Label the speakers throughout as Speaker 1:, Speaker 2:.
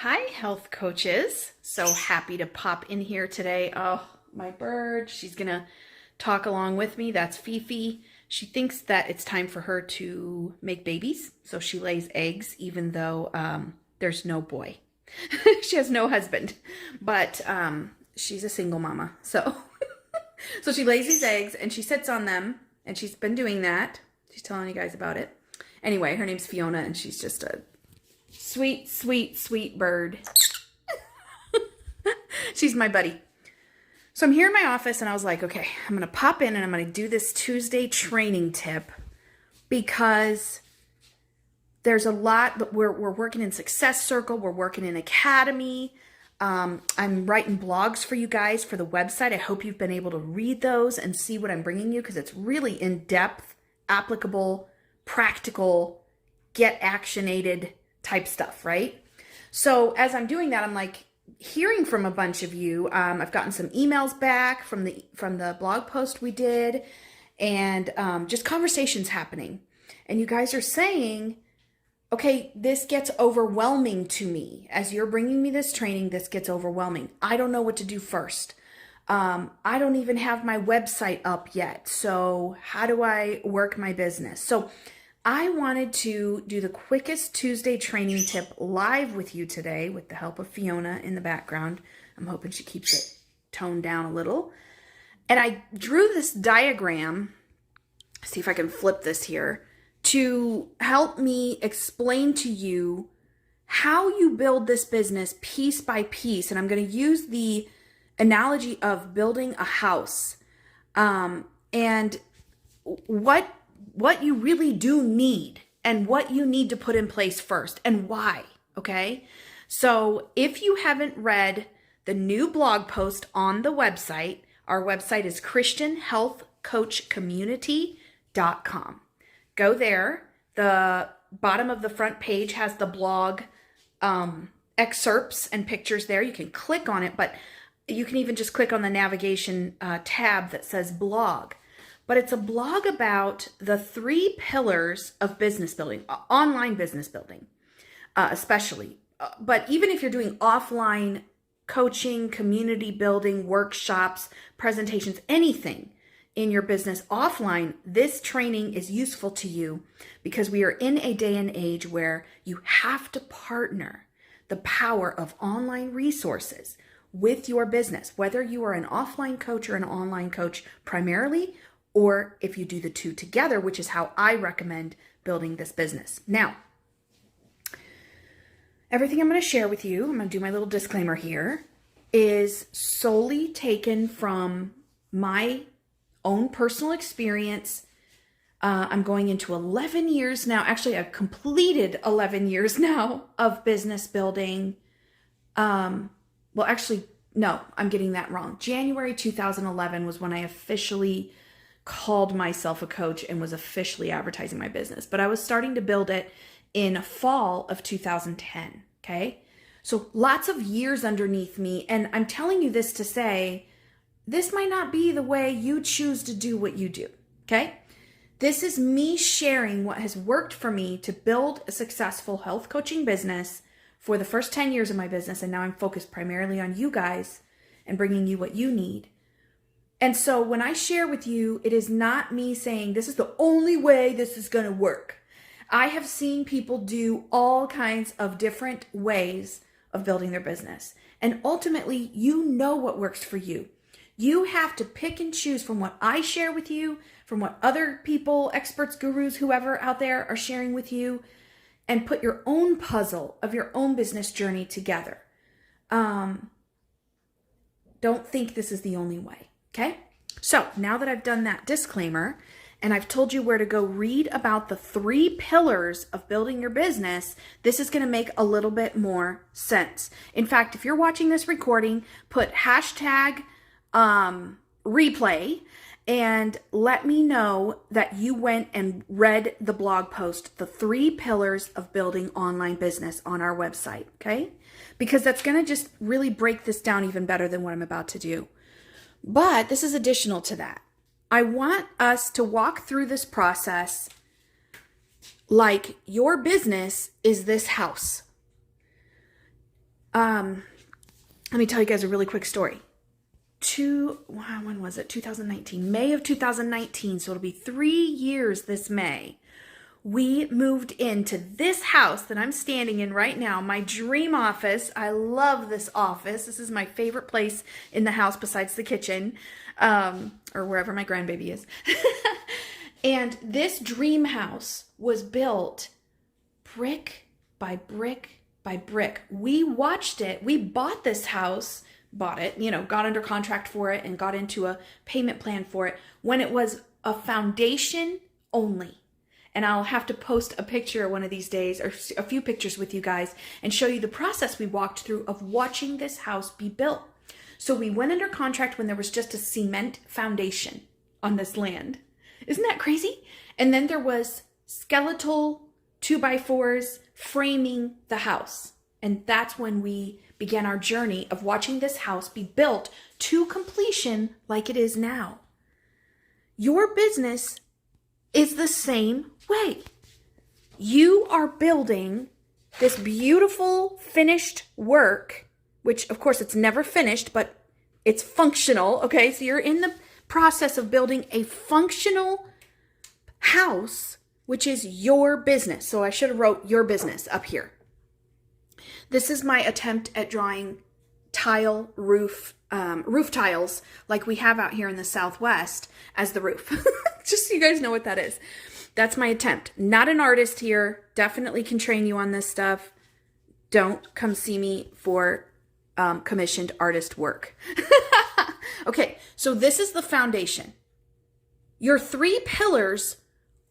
Speaker 1: Hi, health coaches. So happy to pop in here today. Oh, my bird, she's gonna talk along with me. That's Fifi. She thinks that it's time for her to make babies. So she lays eggs even though there's no boy. She has no husband, but she's a single mama. So, so she lays these eggs and she sits on them and she's been doing that. She's telling you guys about it. Anyway, her name's Fiona and she's just a sweet, sweet, sweet bird. She's my buddy. So I'm here in my office and I was like, okay, I'm going to pop in and I'm going to do this Tuesday training tip because there's a lot, but we're working in Success Circle. We're working in Academy. I'm writing blogs for you guys for the website. I hope you've been able to read those and see what I'm bringing you because it's really in-depth, applicable, practical, get actionated type stuff, right? So as I'm doing that, I'm like hearing from a bunch of you. I've gotten some emails back from the blog post we did and just conversations happening. And you guys are saying, okay, this gets overwhelming to me. As you're bringing me this training, this gets overwhelming. I don't know what to do first. I don't even have my website up yet. So how do I work my business? So I wanted to do the quickest Tuesday training tip live with you today with the help of Fiona in the background. I'm hoping she keeps it toned down a little. And I drew this diagram, see if I can flip this here, to help me explain to you how you build this business piece by piece. And I'm going to use the analogy of building a house and what you really do need and what you need to put in place first and why, okay? So if you haven't read the new blog post on the website, our website is christianhealthcoachcommunity.com. Go there. The bottom of the front page has the blog excerpts and pictures there. You can click on it, but you can even just click on the navigation tab that says blog. But it's a blog about the 3 pillars of business building, online business building, especially. But even if you're doing offline coaching, community building, workshops, presentations, anything in your business offline, this training is useful to you because we are in a day and age where you have to partner the power of online resources with your business, whether you are an offline coach or an online coach primarily, or if you do the two together, which is how I recommend building this business. Now, everything I'm going to share with you, I'm going to do my little disclaimer here, is solely taken from my own personal experience. I'm going into 11 years now. Actually, I've completed 11 years now of business building. Well, actually, no, I'm getting that wrong. January 2011 was when I officially called myself a coach and was officially advertising my business. But I was starting to build it in fall of 2010, okay? So lots of years underneath me. And I'm telling you this to say, this might not be the way you choose to do what you do, okay? This is me sharing what has worked for me to build a successful health coaching business for the first 10 years of my business. And now I'm focused primarily on you guys and bringing you what you need. And so when I share with you, it is not me saying this is the only way this is going to work. I have seen people do all kinds of different ways of building their business. And ultimately, you know what works for you. You have to pick and choose from what I share with you, from what other people, experts, gurus, whoever out there are sharing with you, and put your own puzzle of your own business journey together. Don't think this is the only way. Okay, so now that I've done that disclaimer and I've told you where to go read about the 3 pillars of building your business, this is going to make a little bit more sense. In fact, if you're watching this recording, put hashtag replay and let me know that you went and read the blog post, the 3 pillars of building online business on our website, okay? Because that's going to just really break this down even better than what I'm about to do. But this is additional to that. I want us to walk through this process like your business is this house. Let me tell you guys a really quick story. When was it? 2019, May of 2019. So it'll be 3 years this May. We moved into this house that I'm standing in right now, my dream office. I love this office. This is my favorite place in the house besides the kitchen, or wherever my grandbaby is. And this dream house was built brick by brick by brick. We watched it. We bought this house, got under contract for it and got into a payment plan for it when it was a foundation only. And I'll have to post a picture one of these days, or a few pictures with you guys, and show you the process we walked through of watching this house be built. So we went under contract when there was just a cement foundation on this land. Isn't that crazy? And then there was skeletal 2x4s framing the house. And that's when we began our journey of watching this house be built to completion like it is now. Your business is the same way. You are building this beautiful finished work, which of course it's never finished, but it's functional. Okay, so you're in the process of building a functional house, which is your business. So I should have wrote your business up here. This is my attempt at drawing roof tiles like we have out here in the Southwest as the roof. Just so you guys know what that is. That's my attempt. Not an artist here. Definitely can train you on this stuff. Don't come see me for commissioned artist work. Okay, so this is the foundation. Your 3 pillars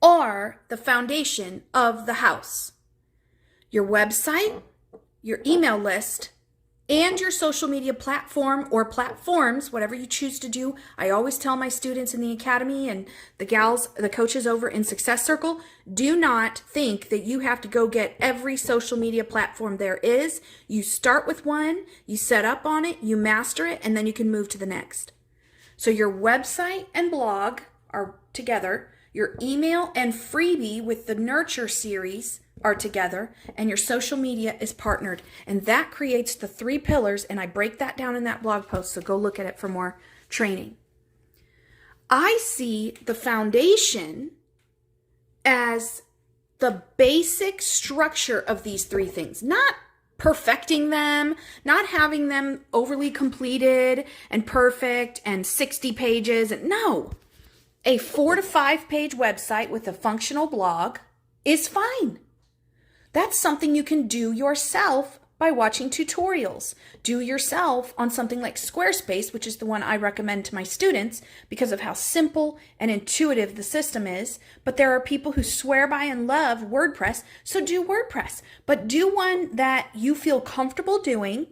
Speaker 1: are the foundation of the house. Your website, your email list, and your social media platform or platforms, whatever you choose to do. I always tell my students in the academy and the coaches over in Success Circle, do not think that you have to go get every social media platform there is. You start with one, you set up on it, you master it, and then you can move to the next. So your website and blog are together. Your email and freebie with the Nurture series are together, and your social media is partnered. And that creates the 3 pillars, and I break that down in that blog post, so go look at it for more training. I see the foundation as the basic structure of these 3 things, not perfecting them, not having them overly completed and perfect and 60 pages. No, a 4 to 5 page website with a functional blog is fine. That's something you can do yourself by watching tutorials. Do yourself on something like Squarespace, which is the one I recommend to my students because of how simple and intuitive the system is. But there are people who swear by and love WordPress, so do WordPress. But do one that you feel comfortable doing.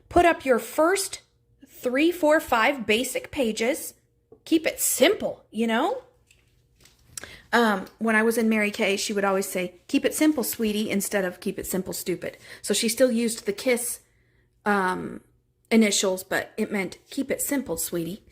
Speaker 1: Put up your first 3, 4, 5 basic pages. Keep it simple, When I was in Mary Kay, she would always say, keep it simple, sweetie, instead of keep it simple, stupid. So she still used the KISS initials, but it meant keep it simple, sweetie.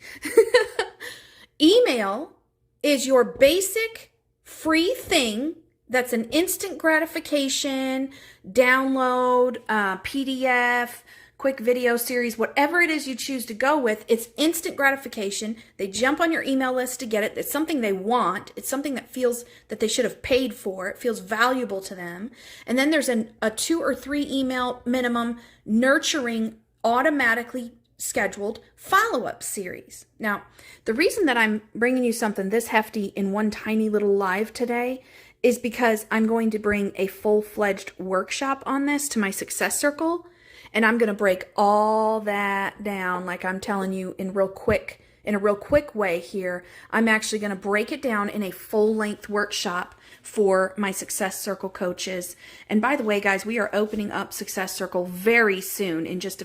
Speaker 1: Email is your basic free thing that's an instant gratification, download, PDF, quick video series, whatever it is you choose to go with. It's instant gratification. They jump on your email list to get it. It's something they want. It's something that feels that they should have paid for. It feels valuable to them. And then there's a 2 or 3 email minimum nurturing, automatically scheduled follow-up series. Now, the reason that I'm bringing you something this hefty in one tiny little live today is because I'm going to bring a full-fledged workshop on this to my Success Circle. And I'm going to break all that down like I'm telling you in a real quick way here. I'm actually going to break it down in a full-length workshop for my Success Circle coaches. And by the way, guys, we are opening up Success Circle very soon, in just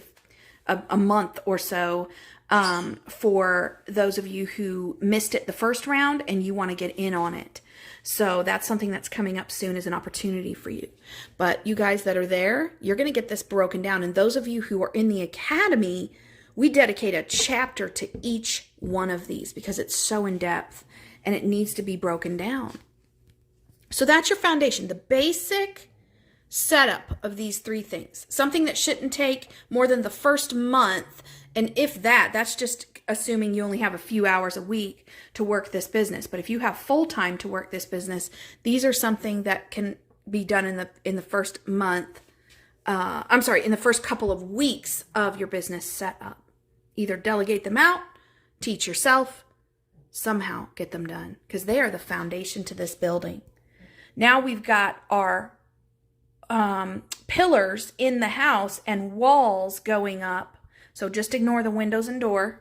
Speaker 1: a month or so, for those of you who missed it the first round and you want to get in on it. So that's something that's coming up soon as an opportunity for you. But you guys that are there, you're going to get this broken down. And those of you who are in the academy, we dedicate a chapter to each one of these because it's so in depth and it needs to be broken down. So that's your foundation, the basic setup of these 3 things. Something that shouldn't take more than the first month. And if that's just assuming you only have a few hours a week to work this business. But if you have full time to work this business, these are something that can be done in the first month. In the first couple of weeks of your business setup. Either delegate them out, teach yourself, somehow get them done, because they are the foundation to this building. Now we've got our pillars in the house and walls going up. So just ignore the windows and door.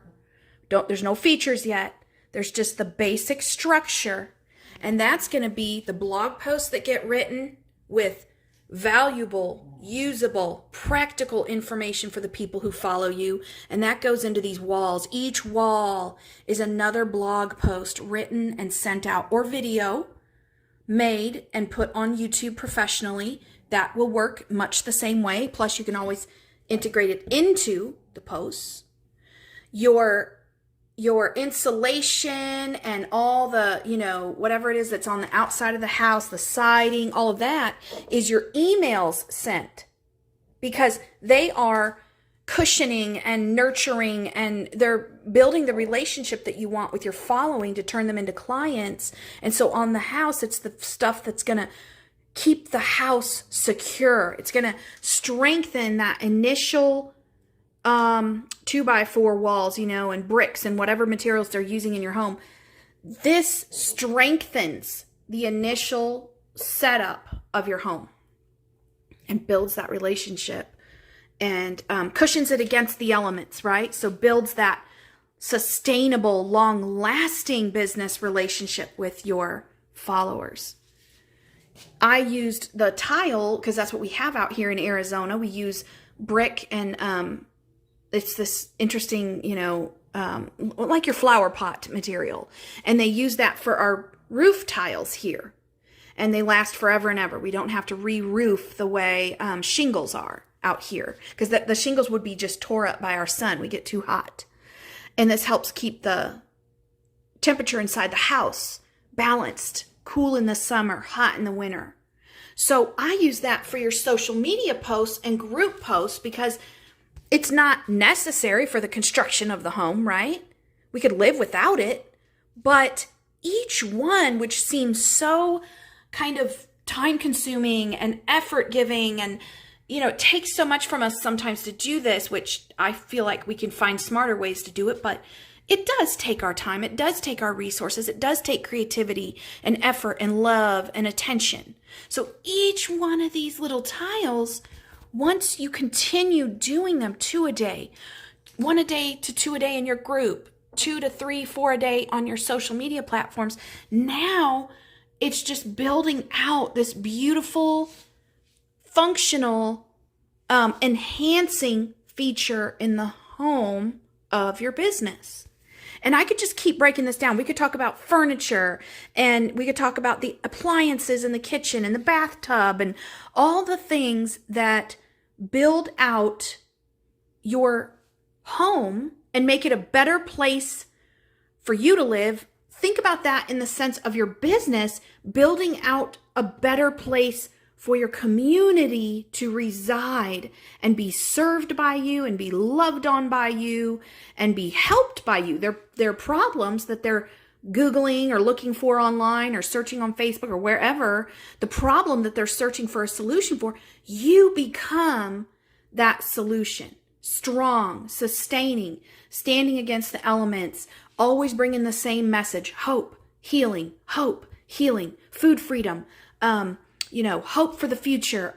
Speaker 1: There's no features yet. There's just the basic structure. And that's going to be the blog posts that get written with valuable, usable, practical information for the people who follow you. And that goes into these walls. Each wall is another blog post written and sent out, or video made and put on YouTube professionally. That will work much the same way. Plus, you can always integrate it into the posts. Your insulation and all the, whatever it is that's on the outside of the house, the siding, all of that is your emails sent, because they are cushioning and nurturing, and they're building the relationship that you want with your following to turn them into clients. And so on the house, it's the stuff that's going to keep the house secure. It's going to strengthen that initial 2x4 walls, and bricks and whatever materials they're using in your home. This strengthens the initial setup of your home and builds that relationship and cushions it against the elements, right? So builds that sustainable, long-lasting business relationship with your followers. I used the tile because that's what we have out here in Arizona. We use brick and it's this interesting, like your flower pot material. And they use that for our roof tiles here. And they last forever and ever. We don't have to re-roof the way shingles are out here. Because the shingles would be just tore up by our sun. We get too hot. And this helps keep the temperature inside the house balanced. Cool in the summer, hot in the winter. So I use that for your social media posts and group posts because it's not necessary for the construction of the home, right? We could live without it. But each one, which seems so kind of time-consuming and effort-giving, and, it takes so much from us sometimes to do this, which I feel like we can find smarter ways to do it, but it does take our time. It does take our resources. It does take creativity and effort and love and attention. So each one of these little tiles, once you continue doing them 2 a day, 1 a day to 2 a day in your group, 2 to 3, 4 a day on your social media platforms, now it's just building out this beautiful, functional, enhancing feature in the home of your business. And I could just keep breaking this down. We could talk about furniture, and we could talk about the appliances in the kitchen and the bathtub and all the things that build out your home and make it a better place for you to live. Think about that in the sense of your business, building out a better place for your community to reside and be served by you and be loved on by you and be helped by you. Their problems that they're Googling or looking for online or searching on Facebook or wherever, the problem that they're searching for a solution for, you become that solution. Strong, sustaining, standing against the elements, always bringing the same message: hope, healing, food freedom, hope for the future.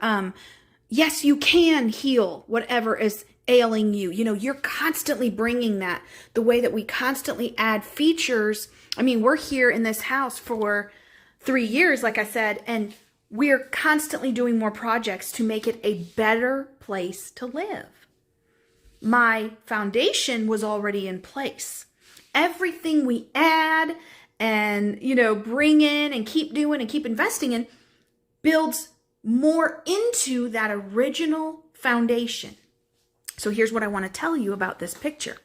Speaker 1: Yes, you can heal whatever is ailing you. You're constantly bringing that, the way that we constantly add features. I mean, we're here in this house for 3 years, like I said, and we're constantly doing more projects to make it a better place to live. My foundation was already in place. Everything we add and, bring in and keep doing and keep investing in builds more into that original foundation. So here's what I want to tell you about this picture.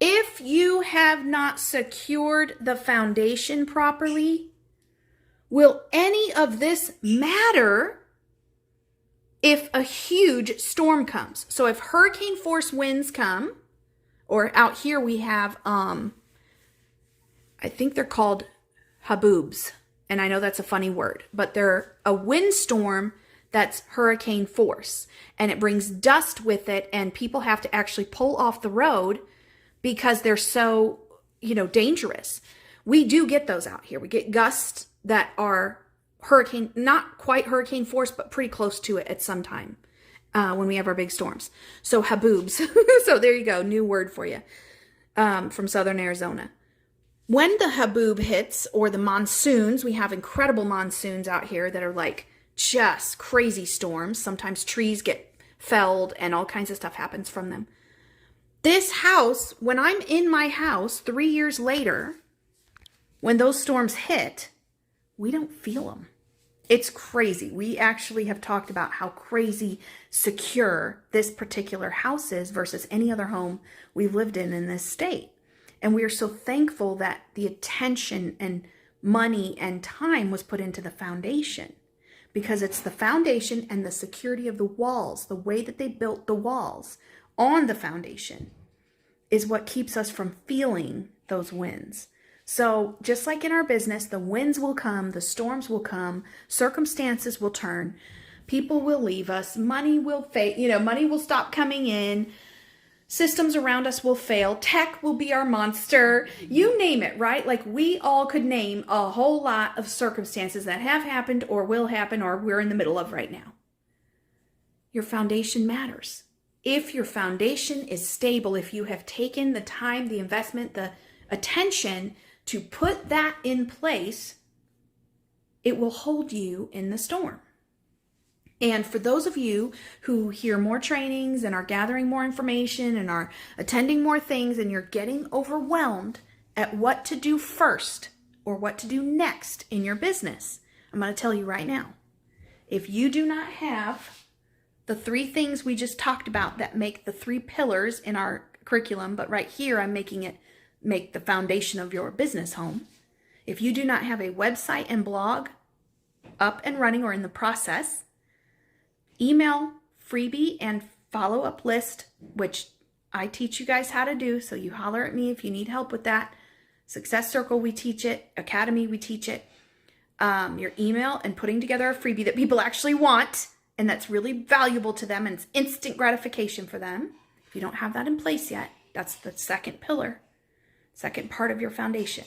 Speaker 1: If you have not secured the foundation properly, will any of this matter if a huge storm comes. So if hurricane force winds come, or out here we have, I think they're called haboobs. And I know that's a funny word, but they're a windstorm that's hurricane force. And it brings dust with it, and people have to actually pull off the road because they're so, dangerous. We do get those out here. We get gusts that are hurricane, not quite hurricane force, but pretty close to it at some time when we have our big storms. So haboobs. So there you go. New word for you from Southern Arizona. When the haboob hits, or the monsoons, we have incredible monsoons out here that are like just crazy storms. Sometimes trees get felled and all kinds of stuff happens from them. This house, when I'm in my house 3 years later, when those storms hit, we don't feel them. It's crazy. We actually have talked about how crazy secure this particular house is versus any other home we've lived in this state. And we are so thankful that the attention and money and time was put into the foundation, because it's the foundation and the security of the walls, the way that they built the walls on the foundation, is what keeps us from feeling those winds. So just like in our business, the winds will come, the storms will come, circumstances will turn, people will leave us, money will fade, money will stop coming in, systems around us will fail, tech will be our monster, you name it, right? Like we all could name a whole lot of circumstances that have happened or will happen or we're in the middle of right now. Your foundation matters. If your foundation is stable, if you have taken the time, the investment, the attention to put that in place, it will hold you in the storm. And for those of you who hear more trainings and are gathering more information and are attending more things and you're getting overwhelmed at what to do first or what to do next in your business, I'm going to tell you right now, if you do not have the 3 things we just talked about that make the 3 pillars in our curriculum, but right here I'm making it make the foundation of your business home. If you do not have a website and blog up and running or in the process, email, freebie, and follow-up list, which I teach you guys how to do, so you holler at me if you need help with that. Success Circle, we teach it. Academy, we teach it. Your email and putting together a freebie that people actually want and that's really valuable to them and it's instant gratification for them. If you don't have that in place yet, that's the second pillar, second part of your foundation.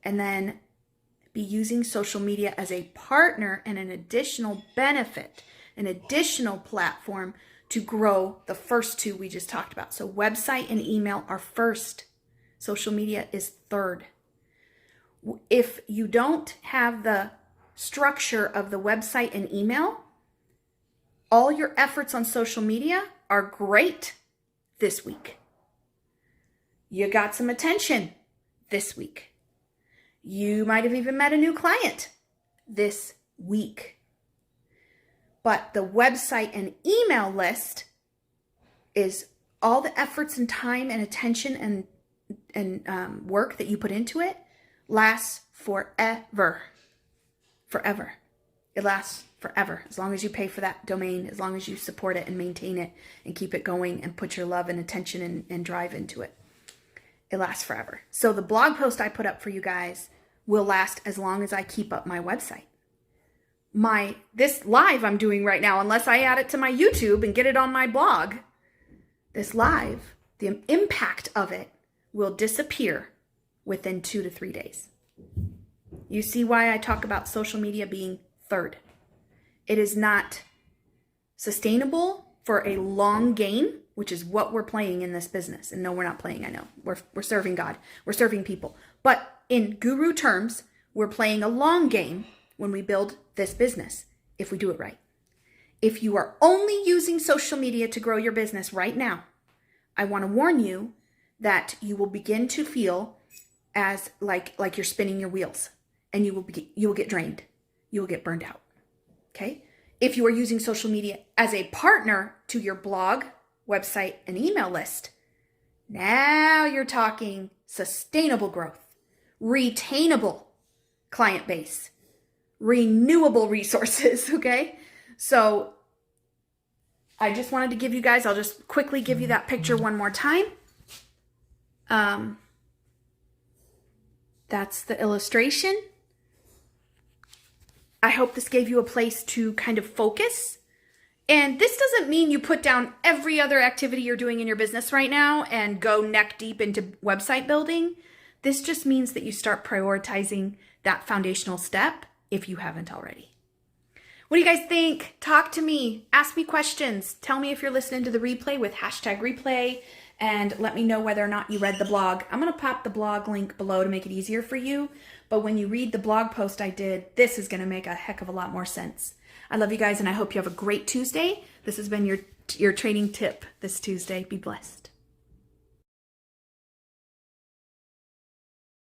Speaker 1: And then be using social media as a partner and an additional benefit, an additional platform to grow the first 2 we just talked about. So website and email are first. Social media is third. If you don't have the structure of the website and email, all your efforts on social media are great this week. You got some attention this week. You might have even met a new client this week. But the website and email list is all the efforts and time and attention and work that you put into it lasts forever. Forever. It lasts forever. As long as you pay for that domain, as long as you support it and maintain it and keep it going and put your love and attention and drive into it. It lasts forever. So the blog post I put up for you guys will last as long as I keep up my website. This live I'm doing right now, unless I add it to my YouTube and get it on my blog, this live, the impact of it will disappear within 2 to 3 days. You see why I talk about social media being third. It is not sustainable for a long game, which is what we're playing in this business. And no, we're not playing, I know. We're serving God. We're serving people. But in guru terms, we're playing a long game when we build this business, if we do it right. If you are only using social media to grow your business right now, I want to warn you that you will begin to feel as like you're spinning your wheels, and you will get drained. You will get burned out. Okay? If you are using social media as a partner to your blog, website, and email list, now you're talking sustainable growth, retainable client base, renewable resources, okay? So I just wanted to give you guys, I'll just quickly give you that picture one more time. That's the illustration. I hope this gave you a place to kind of focus. And this doesn't mean you put down every other activity you're doing in your business right now and go neck deep into website building. This just means that you start prioritizing that foundational step if you haven't already. What do you guys think? Talk to me. Ask me questions. Tell me if you're listening to the replay with #replay, and let me know whether or not you read the blog. I'm going to pop the blog link below to make it easier for you. But when you read the blog post I did, this is going to make a heck of a lot more sense. I love you guys, and I hope you have a great Tuesday. This has been your training tip this Tuesday. Be blessed.